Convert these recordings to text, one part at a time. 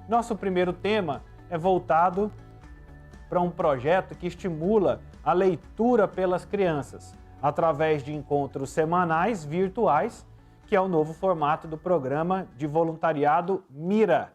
Nosso primeiro tema é voltado para um projeto que estimula a leitura pelas crianças, através de encontros semanais virtuais, que é o novo formato do programa de voluntariado Mira,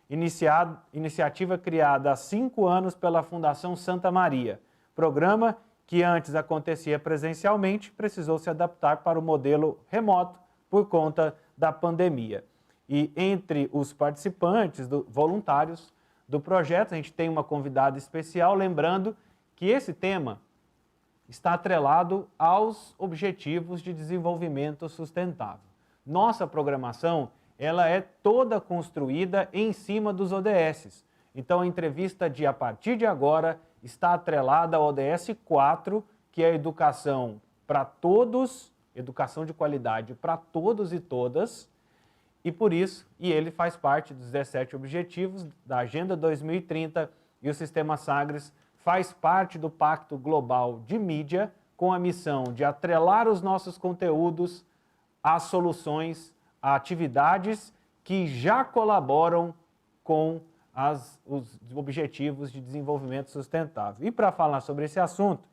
iniciativa criada há 5 anos pela Fundação Santa Maria. Programa que antes acontecia presencialmente, precisou se adaptar para o modelo remoto por conta da pandemia. E entre os participantes, voluntários do projeto, a gente tem uma convidada especial, lembrando que esse tema está atrelado aos Objetivos de Desenvolvimento Sustentável. Nossa programação, ela é toda construída em cima dos ODS. Então, a entrevista a partir de agora, está atrelada ao ODS 4, que é a educação para todos, educação de qualidade para todos e todas, e por isso, ele faz parte dos 17 Objetivos da Agenda 2030 e o Sistema Sagres faz parte do Pacto Global de Mídia, com a missão de atrelar os nossos conteúdos às soluções, a atividades que já colaboram com os Objetivos de Desenvolvimento Sustentável. E para falar sobre esse assunto,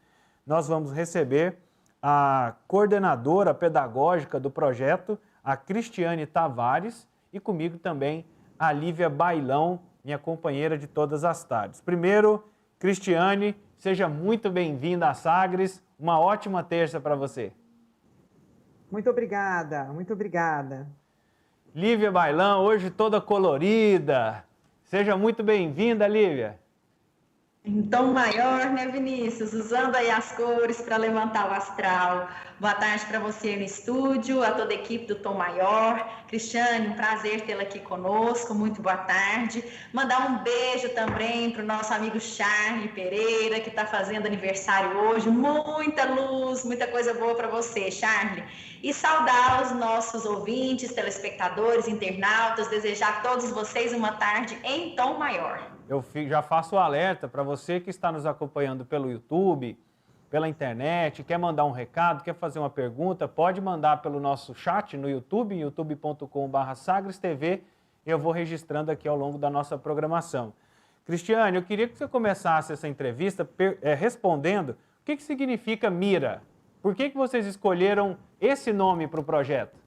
nós vamos receber a coordenadora pedagógica do projeto, a Cristiane Tavares, e comigo também a Lívia Bailão, minha companheira de todas as tardes. Primeiro, Cristiane, seja muito bem-vinda à Sagres, uma ótima terça para você. Muito obrigada, muito obrigada. Lívia Bailão, hoje toda colorida. Seja muito bem-vinda, Lívia. Em tom maior, né, Vinícius? Usando aí as cores para levantar o astral. Boa tarde para você no estúdio, a toda a equipe do Tom Maior. Cristiane, um prazer tê-la aqui conosco, muito boa tarde. Mandar um beijo também para o nosso amigo Charlie Pereira, que está fazendo aniversário hoje. Muita luz, muita coisa boa para você, Charlie. E saudar os nossos ouvintes, telespectadores, internautas, desejar a todos vocês uma tarde em tom maior. Eu já faço o alerta para você que está nos acompanhando pelo YouTube, pela internet, quer mandar um recado, quer fazer uma pergunta, pode mandar pelo nosso chat no YouTube, youtube.com/sagrestv, eu vou registrando aqui ao longo da nossa programação. Cristiane, eu queria que você começasse essa entrevista respondendo o que significa Mira. Por que vocês escolheram esse nome para o projeto?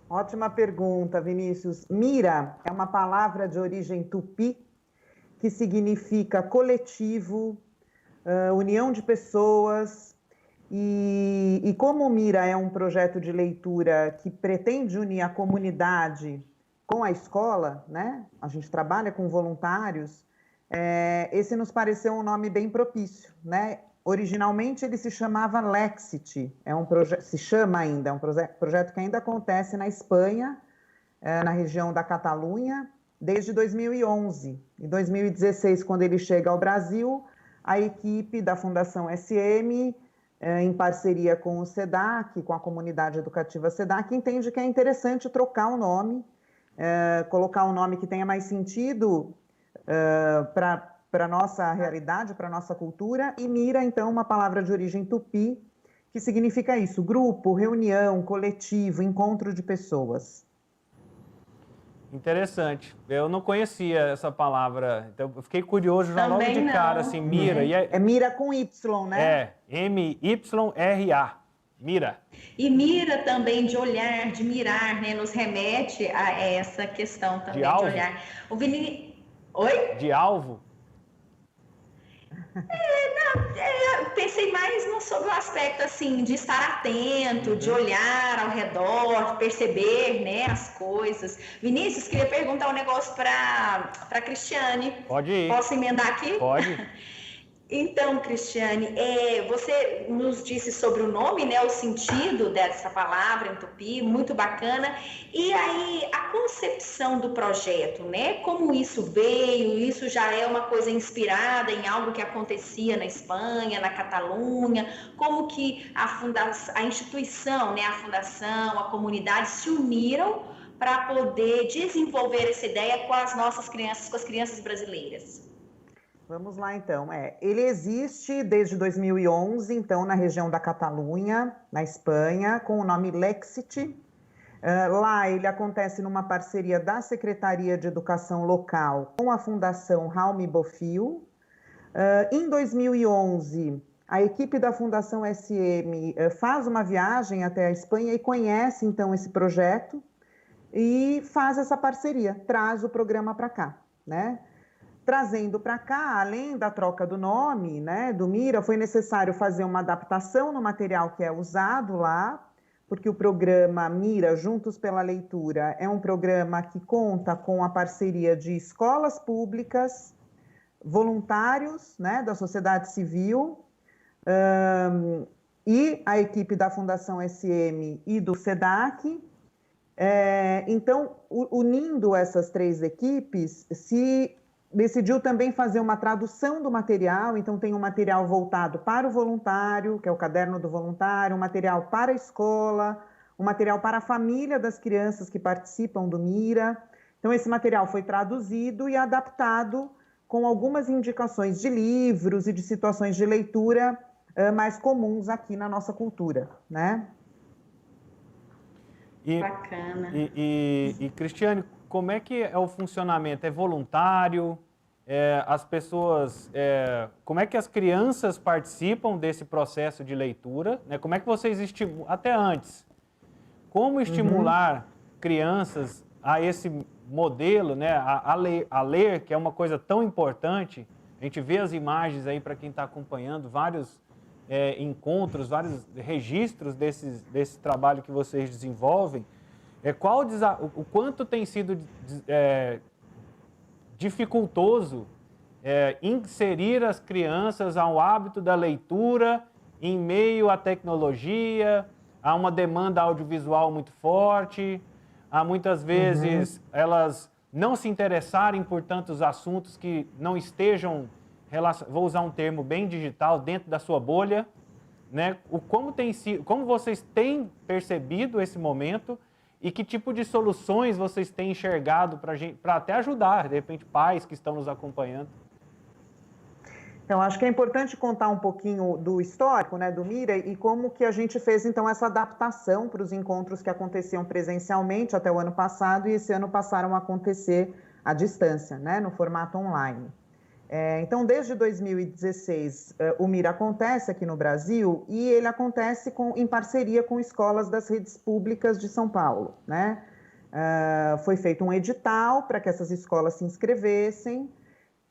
Ótima pergunta, Vinícius. Mira é uma palavra de origem tupi que significa coletivo, união de pessoas. E como o Mira é um projeto de leitura que pretende unir a comunidade com a escola, né? A gente trabalha com voluntários, esse nos pareceu um nome bem propício, né? Originalmente ele se chamava Lexity, se chama ainda, é um projeto que ainda acontece na Espanha, na região da Catalunha, desde 2011. Em 2016, quando ele chega ao Brasil, a equipe da Fundação SM, em parceria com o SEDAC, com a comunidade educativa SEDAC, entende que é interessante trocar o nome, colocar um nome que tenha mais sentido para a nossa realidade, para a nossa cultura, e Mira, então, uma palavra de origem tupi, que significa isso, grupo, reunião, coletivo, encontro de pessoas. Interessante. Eu não conhecia essa palavra, então eu fiquei curioso já logo de Também cara, não. assim, Mira. É Mira com Y, né? É, M-Y-R-A, Mira. E mira também de olhar, de mirar, né? Nos remete a essa questão também de olhar. O Oi? De alvo? Pensei mais sobre o aspecto assim de estar atento, de olhar ao redor, de perceber, né, as coisas. Vinícius, queria perguntar um negócio para Cristiane. Pode ir. Posso emendar aqui? Pode. Então, Cristiane, você nos disse sobre o nome, né, o sentido dessa palavra em tupi, muito bacana. E aí, a concepção do projeto, né? Como isso veio? Isso já é uma coisa inspirada em algo que acontecia na Espanha, na Catalunha? Como que a instituição, né, a fundação, a comunidade se uniram para poder desenvolver essa ideia com as nossas crianças, com as crianças brasileiras? Vamos lá, então. Ele existe desde 2011, então, na região da Catalunha, na Espanha, com o nome Lexity. Lá ele acontece numa parceria da Secretaria de Educação Local com a Fundação Jaume Bofill. Em 2011, a equipe da Fundação SM faz uma viagem até a Espanha e conhece então esse projeto e faz essa parceria, traz o programa para cá, né? Trazendo para cá, além da troca do nome, né, do Mira, foi necessário fazer uma adaptação no material que é usado lá, porque o programa Mira Juntos pela Leitura é um programa que conta com a parceria de escolas públicas, voluntários, né, da sociedade civil, e a equipe da Fundação SM e do SEDAC. Então, unindo essas três equipes, se decidiu também fazer uma tradução do material, então tem um material voltado para o voluntário, que é o caderno do voluntário, um material para a escola, um material para a família das crianças que participam do Mira. Então esse material foi traduzido e adaptado com algumas indicações de livros e de situações de leitura mais comuns aqui na nossa cultura, né? Bacana. E Cristiane, como é que é o funcionamento? É voluntário? As pessoas, como é que as crianças participam desse processo de leitura? Né? Como é que vocês estimulam, até antes, como estimular crianças a esse modelo, né? a ler, que é uma coisa tão importante? A gente vê as imagens aí para quem está acompanhando, vários encontros, vários registros desse trabalho que vocês desenvolvem. O quanto tem sido dificultoso inserir as crianças ao hábito da leitura em meio à tecnologia, a uma demanda audiovisual muito forte, a muitas vezes elas não se interessarem por tantos assuntos que não estejam, vou usar um termo bem digital, dentro da sua bolha, né? Como vocês têm percebido esse momento e que tipo de soluções vocês têm enxergado para até ajudar, de repente, pais que estão nos acompanhando? Então, acho que é importante contar um pouquinho do histórico, né, do Mira e como que a gente fez, então, essa adaptação para os encontros que aconteciam presencialmente até o ano passado e esse ano passaram a acontecer à distância, né, no formato online. Então, desde 2016, o Mira acontece aqui no Brasil e ele acontece em parceria com escolas das redes públicas de São Paulo, né? Foi feito um edital para que essas escolas se inscrevessem,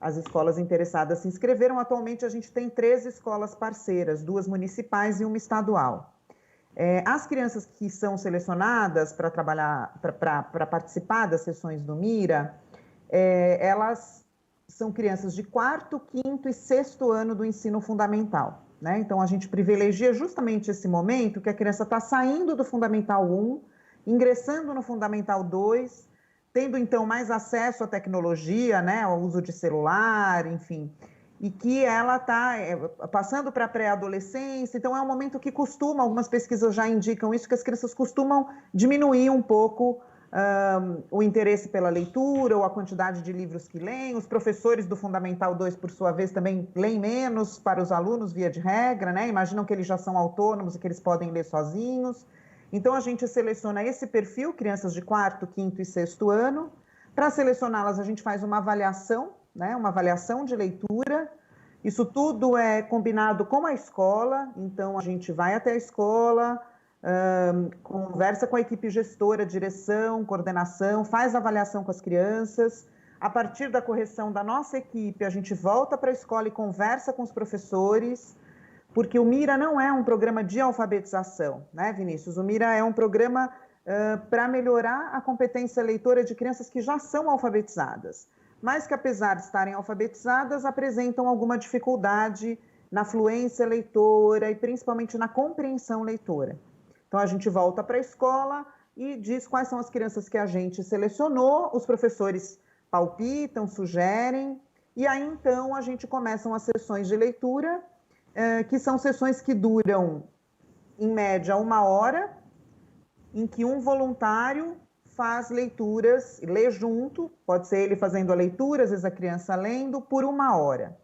as escolas interessadas se inscreveram. Atualmente, a gente tem 3 escolas parceiras, 2 municipais e 1 estadual. As crianças que são selecionadas para trabalhar, para participar das sessões do Mira, elas são crianças de 4º, 5º e 6º ano do ensino fundamental, né? Então, a gente privilegia justamente esse momento que a criança está saindo do Fundamental 1, ingressando no Fundamental 2, tendo, então, mais acesso à tecnologia, né? Ao uso de celular, enfim, e que ela está passando para a pré-adolescência. Então, é um momento que algumas pesquisas já indicam isso, que as crianças costumam diminuir um pouco o interesse pela leitura ou a quantidade de livros que leem. Os professores do Fundamental 2, por sua vez, também leem menos para os alunos, via de regra, né? Imaginam que eles já são autônomos e que eles podem ler sozinhos. Então, a gente seleciona esse perfil, crianças de 4º, 5º e 6º ano. Para selecioná-las, a gente faz uma avaliação, né? Uma avaliação de leitura. Isso tudo é combinado com a escola, então a gente vai até a escola, conversa com a equipe gestora, direção, coordenação, faz avaliação com as crianças. A partir da correção da nossa equipe, a gente volta para a escola e conversa com os professores, porque o Mira não é um programa de alfabetização, né, Vinícius? O Mira é um programa para melhorar a competência leitora de crianças que já são alfabetizadas, mas que, apesar de estarem alfabetizadas, apresentam alguma dificuldade na fluência leitora e principalmente na compreensão leitora. Então, a gente volta para a escola e diz quais são as crianças que a gente selecionou, os professores palpitam, sugerem, e aí, então, a gente começa as sessões de leitura, que são sessões que duram, em média, 1 hora, em que um voluntário faz leituras, lê junto, pode ser ele fazendo a leitura, às vezes a criança lendo, por 1 hora.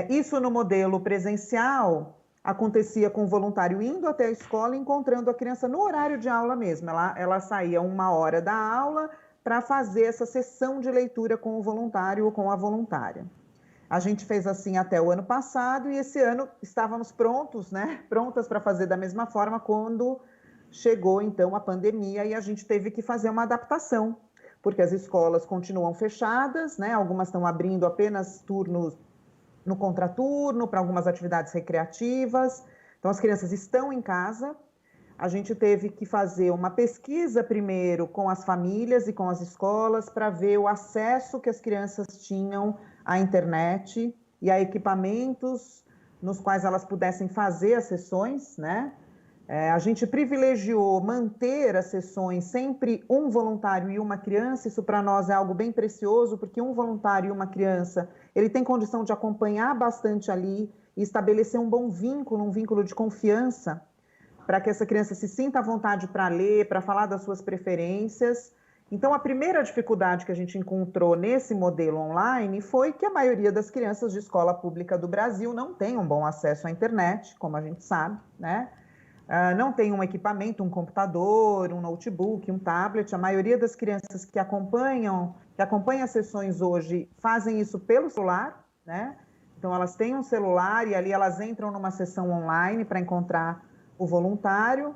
Isso no modelo presencial, acontecia com o voluntário indo até a escola e encontrando a criança no horário de aula mesmo. Ela saía 1 hora da aula para fazer essa sessão de leitura com o voluntário ou com a voluntária. A gente fez assim até o ano passado e esse ano estávamos prontos, né? Prontas para fazer da mesma forma quando chegou então a pandemia e a gente teve que fazer uma adaptação, porque as escolas continuam fechadas, né? Algumas estão abrindo apenas turnos no contraturno, para algumas atividades recreativas. Então, as crianças estão em casa. A gente teve que fazer uma pesquisa primeiro com as famílias e com as escolas para ver o acesso que as crianças tinham à internet e a equipamentos nos quais elas pudessem fazer as sessões, né? A gente privilegiou manter as sessões sempre um voluntário e uma criança. Isso para nós é algo bem precioso, porque um voluntário e uma criança, ele tem condição de acompanhar bastante ali e estabelecer um bom vínculo, um vínculo de confiança, para que essa criança se sinta à vontade para ler, para falar das suas preferências. Então, a primeira dificuldade que a gente encontrou nesse modelo online foi que a maioria das crianças de escola pública do Brasil não tem um bom acesso à internet, como a gente sabe, né? Não tem um equipamento, um computador, um notebook, um tablet. A maioria das crianças que acompanham as sessões hoje fazem isso pelo celular, né? Então, elas têm um celular e ali elas entram numa sessão online para encontrar o voluntário.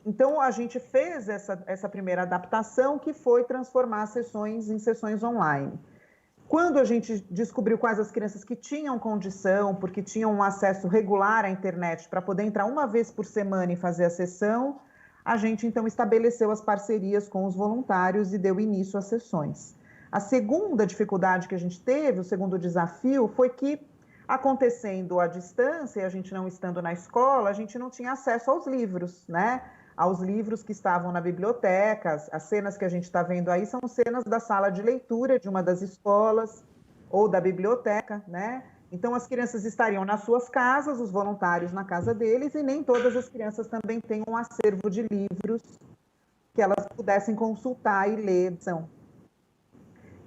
Então, a gente fez essa primeira adaptação, que foi transformar as sessões em sessões online. Quando a gente descobriu quais as crianças que tinham condição, porque tinham um acesso regular à internet para poder entrar uma vez por semana e fazer a sessão, a gente então estabeleceu as parcerias com os voluntários e deu início às sessões. A segunda dificuldade que a gente teve, o segundo desafio, foi que, acontecendo à distância e a gente não estando na escola, a gente não tinha acesso aos livros, né? Aos livros que estavam na biblioteca. As cenas que a gente está vendo aí são cenas da sala de leitura de uma das escolas ou da biblioteca, né? Então, as crianças estariam nas suas casas, os voluntários na casa deles, e nem todas as crianças também têm um acervo de livros que elas pudessem consultar e ler.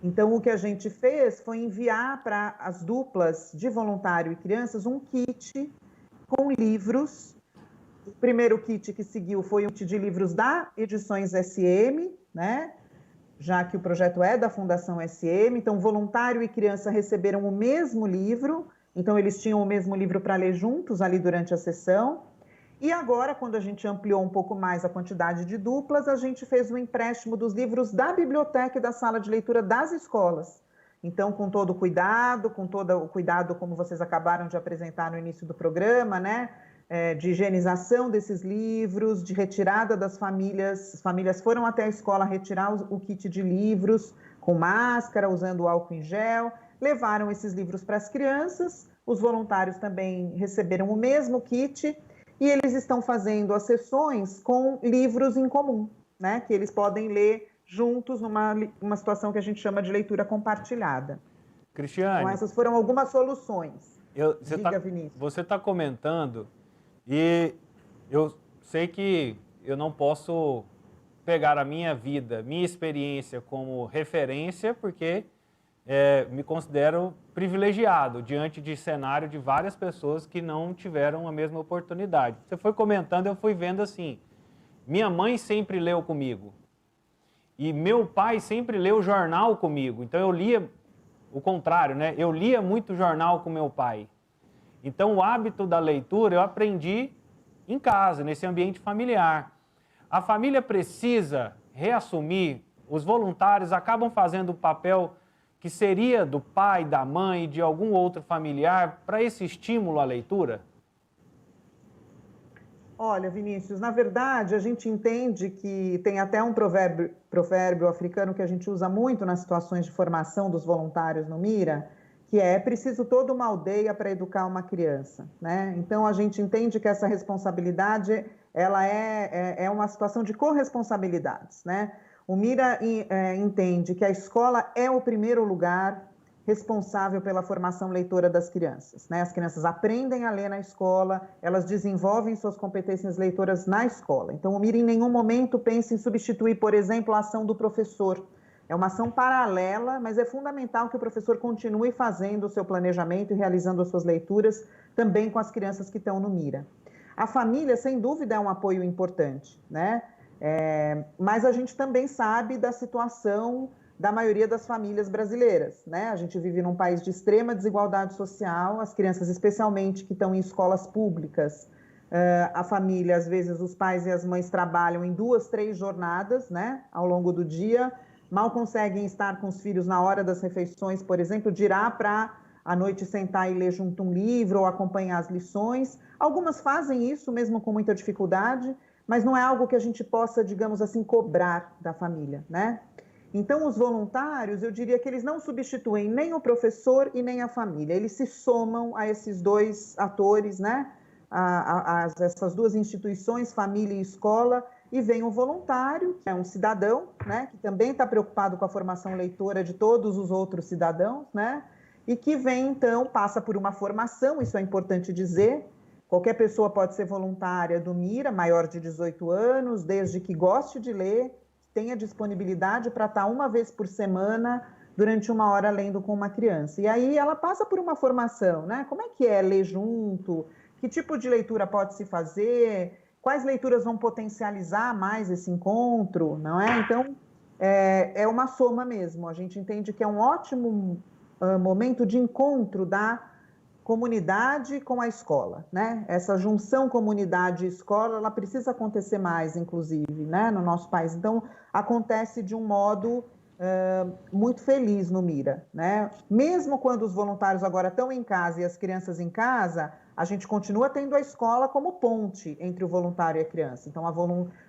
Então, o que a gente fez foi enviar para as duplas de voluntário e crianças um kit com livros. O primeiro kit que seguiu foi um kit de livros da Edições SM, né? Já que o projeto é da Fundação SM. Então, voluntário e criança receberam o mesmo livro. Então, eles tinham o mesmo livro para ler juntos ali durante a sessão. E agora, quando a gente ampliou um pouco mais a quantidade de duplas, a gente fez o empréstimo dos livros da biblioteca e da sala de leitura das escolas. Então, com todo o cuidado, como vocês acabaram de apresentar no início do programa, né? De higienização desses livros, de retirada das famílias. As famílias foram até a escola retirar o kit de livros com máscara, usando álcool em gel, levaram esses livros para as crianças. Os voluntários também receberam o mesmo kit e eles estão fazendo as sessões com livros em comum, né? Que eles podem ler juntos numa situação que a gente chama de leitura compartilhada. Cristiane, então, essas foram algumas soluções. Diga, Vinícius. Você está comentando, e eu sei que eu não posso pegar a minha vida, minha experiência como referência, porque me considero privilegiado diante de cenário de várias pessoas que não tiveram a mesma oportunidade. Você foi comentando, eu fui vendo assim, minha mãe sempre leu comigo, e meu pai sempre leu jornal comigo, então eu lia o contrário, né? Eu lia muito jornal com meu pai. Então, o hábito da leitura eu aprendi em casa, nesse ambiente familiar. A família precisa reassumir, os voluntários acabam fazendo o papel que seria do pai, da mãe e de algum outro familiar para esse estímulo à leitura? Olha, Vinícius, na verdade, a gente entende que tem até um provérbio africano que a gente usa muito nas situações de formação dos voluntários no Mira, que é preciso toda uma aldeia para educar uma criança, né? Então, a gente entende que essa responsabilidade, ela é uma situação de corresponsabilidades, né? O Mira entende que a escola é o primeiro lugar responsável pela formação leitora das crianças, né? As crianças aprendem a ler na escola, elas desenvolvem suas competências leitoras na escola. Então, o Mira em nenhum momento pensa em substituir, por exemplo, a ação do professor. É uma ação paralela, mas é fundamental que o professor continue fazendo o seu planejamento e realizando as suas leituras, também com as crianças que estão no Mira. A família, sem dúvida, é um apoio importante, né? Mas a gente também sabe da situação da maioria das famílias brasileiras, né? A gente vive num país de extrema desigualdade social, as crianças, especialmente que estão em escolas públicas, a família, às vezes, os pais e as mães trabalham em 2, 3 jornadas, né, ao longo do dia, mal conseguem estar com os filhos na hora das refeições, por exemplo, dirá para à noite sentar e ler junto um livro ou acompanhar as lições. Algumas fazem isso mesmo com muita dificuldade, mas não é algo que a gente possa, digamos assim, cobrar da família, né? Então, os voluntários, eu diria que eles não substituem nem o professor e nem a família, eles se somam a esses 2 atores, né? Essas 2 instituições, família e escola, e vem o voluntário, que é um cidadão, né? Que também está preocupado com a formação leitora de todos os outros cidadãos, né? E que vem, então, passa por uma formação, isso é importante dizer. Qualquer pessoa pode ser voluntária do Mira, maior de 18 anos, desde que goste de ler, tenha disponibilidade para estar uma vez por semana, durante 1 hora, lendo com uma criança. E aí ela passa por uma formação, né? Como é que é ler junto? Que tipo de leitura pode se fazer? Quais leituras vão potencializar mais esse encontro, não é? Então, é uma soma mesmo. A gente entende que é um ótimo momento de encontro da comunidade com a escola, né? Essa junção comunidade e escola, ela precisa acontecer mais, inclusive, né, no nosso país. Então, acontece de um modo muito feliz no Mira, né? Mesmo quando os voluntários agora estão em casa e as crianças em casa, a gente continua tendo a escola como ponte entre o voluntário e a criança. Então,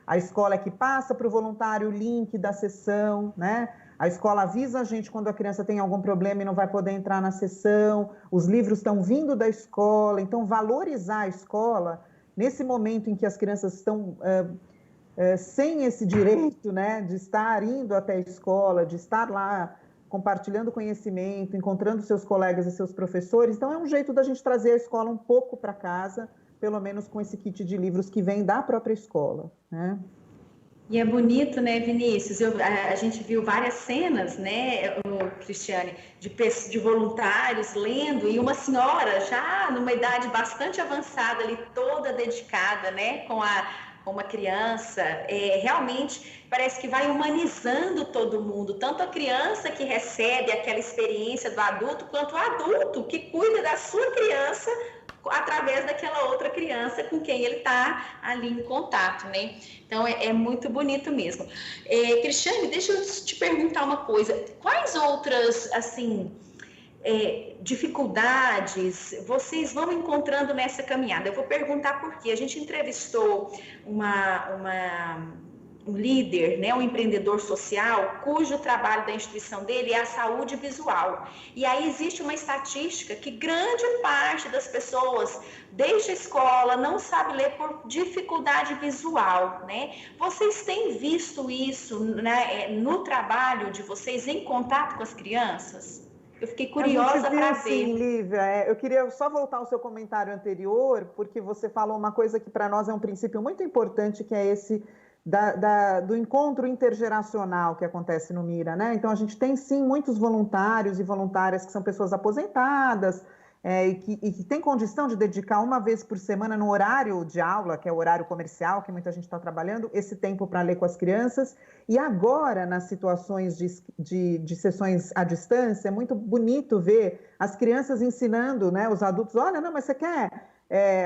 a escola é que passa para o voluntário o link da sessão, né? A escola avisa a gente quando a criança tem algum problema e não vai poder entrar na sessão, os livros estão vindo da escola, então valorizar a escola, nesse momento em que as crianças estão sem esse direito, né, de estar indo até a escola, de estar lá compartilhando conhecimento, encontrando seus colegas e seus professores, então é um jeito da gente trazer a escola um pouco para casa, pelo menos com esse kit de livros que vem da própria escola, né? E é bonito, né, Vinícius? A gente viu várias cenas, né, Cristiane, de voluntários lendo, e uma senhora já numa idade bastante avançada ali, toda dedicada, né, com uma criança. Realmente parece que vai humanizando todo mundo, tanto a criança que recebe aquela experiência do adulto, quanto o adulto que cuida da sua criança através daquela outra criança com quem ele está ali em contato, né? Então, é muito bonito mesmo. Cristiane, deixa eu te perguntar uma coisa. Quais outras, assim, dificuldades vocês vão encontrando nessa caminhada? Eu vou perguntar por quê. A gente entrevistou um líder, né, um empreendedor social, cujo trabalho da instituição dele é a saúde visual. E aí existe uma estatística que grande parte das pessoas deixa a escola, não sabe ler por dificuldade visual, né? Vocês têm visto isso, né, no trabalho de vocês, em contato com as crianças? Eu fiquei curiosa para ver. Sim, Lívia, eu queria só voltar ao seu comentário anterior, porque você falou uma coisa que para nós é um princípio muito importante, que é esse do encontro intergeracional que acontece no Mira, né? Então, a gente tem, sim, muitos voluntários e voluntárias que são pessoas aposentadas e que têm condição de dedicar uma vez por semana no horário de aula, que é o horário comercial, que muita gente está trabalhando, esse tempo para ler com as crianças. E agora, nas situações de sessões à distância, é muito bonito ver as crianças ensinando, né, os adultos, olha, não, mas você quer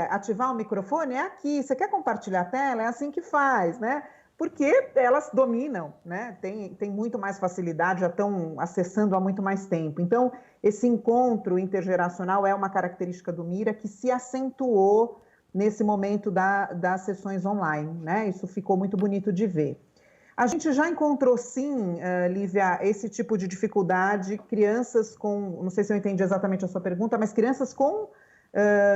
ativar o microfone? É aqui. Você quer compartilhar a tela? É assim que faz, né? Porque elas dominam, né? Tem muito mais facilidade, já estão acessando há muito mais tempo. Então, esse encontro intergeracional é uma característica do Mira que se acentuou nesse momento das sessões online, né? Isso ficou muito bonito de ver. A gente já encontrou, sim, Lívia, esse tipo de dificuldade, crianças com, não sei se eu entendi exatamente a sua pergunta, mas crianças com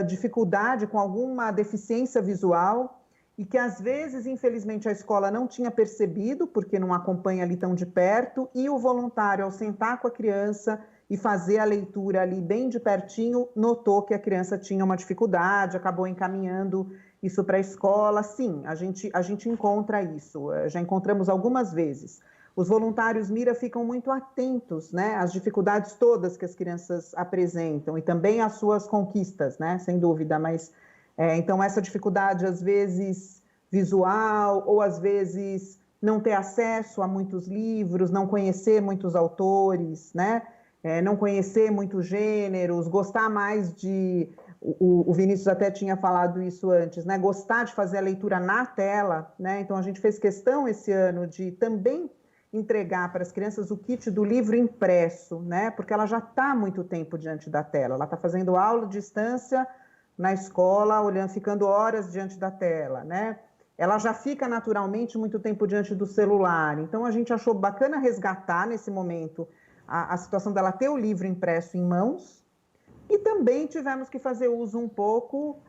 dificuldade, com alguma deficiência visual, e que às vezes, infelizmente, a escola não tinha percebido, porque não acompanha ali tão de perto, e o voluntário, ao sentar com a criança e fazer a leitura ali bem de pertinho, notou que a criança tinha uma dificuldade, acabou encaminhando isso para a escola. Sim, a gente encontra isso, já encontramos algumas vezes. os voluntários Mira ficam muito atentos, né, às dificuldades todas que as crianças apresentam e também às suas conquistas, né, sem dúvida, mas então essa dificuldade às vezes visual ou às vezes não ter acesso a muitos livros, não conhecer muitos autores, né, não conhecer muitos gêneros, gostar mais de... O Vinícius até tinha falado isso antes, né? Gostar de fazer a leitura na tela, né? Então a gente fez questão esse ano de também entregar para as crianças o kit do livro impresso, né? Porque ela já está há muito tempo diante da tela, ela está fazendo aula de distância na escola, olhando, ficando horas diante da tela, né? Ela já fica naturalmente muito tempo diante do celular. Então a gente achou bacana resgatar nesse momento a situação dela ter o livro impresso em mãos. E também tivemos que fazer uso um pouco,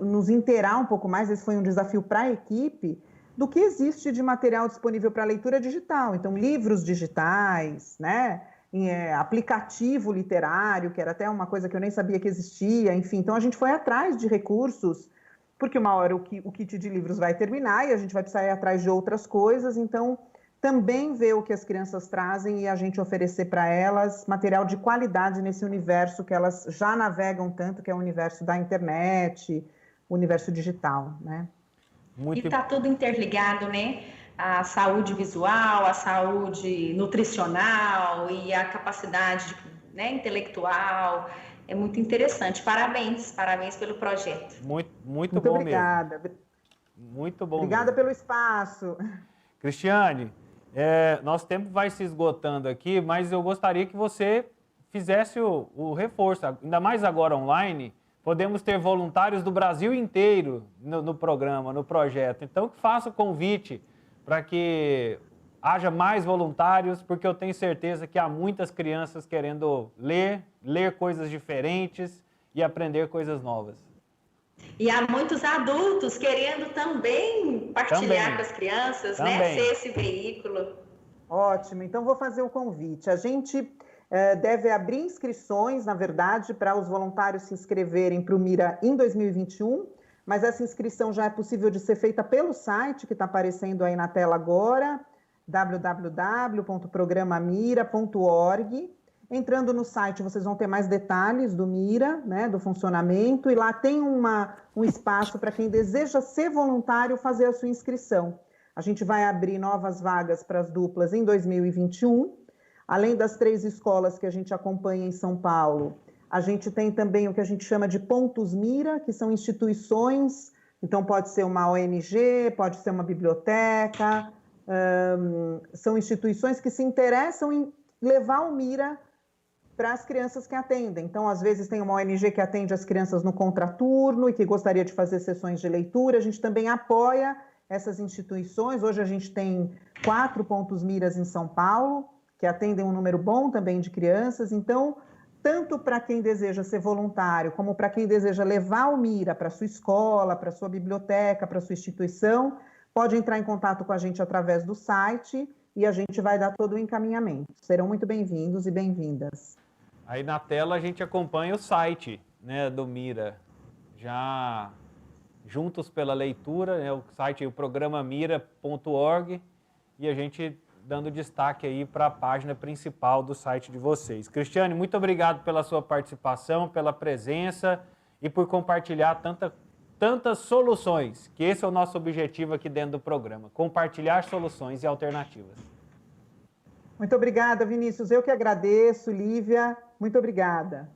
nos inteirar um pouco mais, esse foi um desafio para a equipe, do que existe de material disponível para leitura digital. Então, livros digitais, né? Aplicativo literário, que era até uma coisa que eu nem sabia que existia, enfim. Então, a gente foi atrás de recursos, porque uma hora o kit de livros vai terminar e a gente vai precisar ir atrás de outras coisas, então... também ver o que as crianças trazem e a gente oferecer para elas material de qualidade nesse universo que elas já navegam tanto, que é o universo da internet, o universo digital, né? E está tudo interligado, né? A saúde visual, a saúde nutricional e a capacidade, né, intelectual. É muito interessante. Parabéns, parabéns pelo projeto. Muito bom obrigada. Mesmo. Muito bom. Obrigada mesmo. pelo espaço. Cristiane, nosso tempo vai se esgotando aqui, mas eu gostaria que você fizesse o reforço, ainda mais agora online, podemos ter voluntários do Brasil inteiro no programa, no projeto. Então, que faça o convite para que haja mais voluntários, porque eu tenho certeza que há muitas crianças querendo ler coisas diferentes e aprender coisas novas. E há muitos adultos querendo também partilhar com as crianças, né? Ser esse veículo. Ótimo, então vou fazer o convite. A gente deve abrir inscrições, na verdade, para os voluntários se inscreverem para o Mira em 2021, mas essa inscrição já é possível de ser feita pelo site que está aparecendo aí na tela agora, www.programamira.org. Entrando no site, vocês vão ter mais detalhes do Mira, né, do funcionamento, e lá tem um espaço para quem deseja ser voluntário fazer a sua inscrição. A gente vai abrir novas vagas para as duplas em 2021. Além das 3 escolas que a gente acompanha em São Paulo, a gente tem também o que a gente chama de pontos Mira, que são instituições, então pode ser uma ONG, pode ser uma biblioteca, são instituições que se interessam em levar o Mira para as crianças que atendem. Então, às vezes, tem uma ONG que atende as crianças no contraturno e que gostaria de fazer sessões de leitura. A gente também apoia essas instituições. Hoje a gente tem 4 pontos Miras em São Paulo, que atendem um número bom também de crianças. Então, tanto para quem deseja ser voluntário, como para quem deseja levar o Mira para sua escola, para sua biblioteca, para sua instituição, pode entrar em contato com a gente através do site e a gente vai dar todo o encaminhamento. Serão muito bem-vindos e bem-vindas. Aí na tela a gente acompanha o site, né, do Mira, já juntos pela leitura, né, o site, o programamira.org, e a gente dando destaque aí para a página principal do site de vocês. Cristiane, muito obrigado pela sua participação, pela presença e por compartilhar tantas soluções, que esse é o nosso objetivo aqui dentro do programa, compartilhar soluções e alternativas. Muito obrigada, Vinícius. Eu que agradeço, Lívia. Muito obrigada.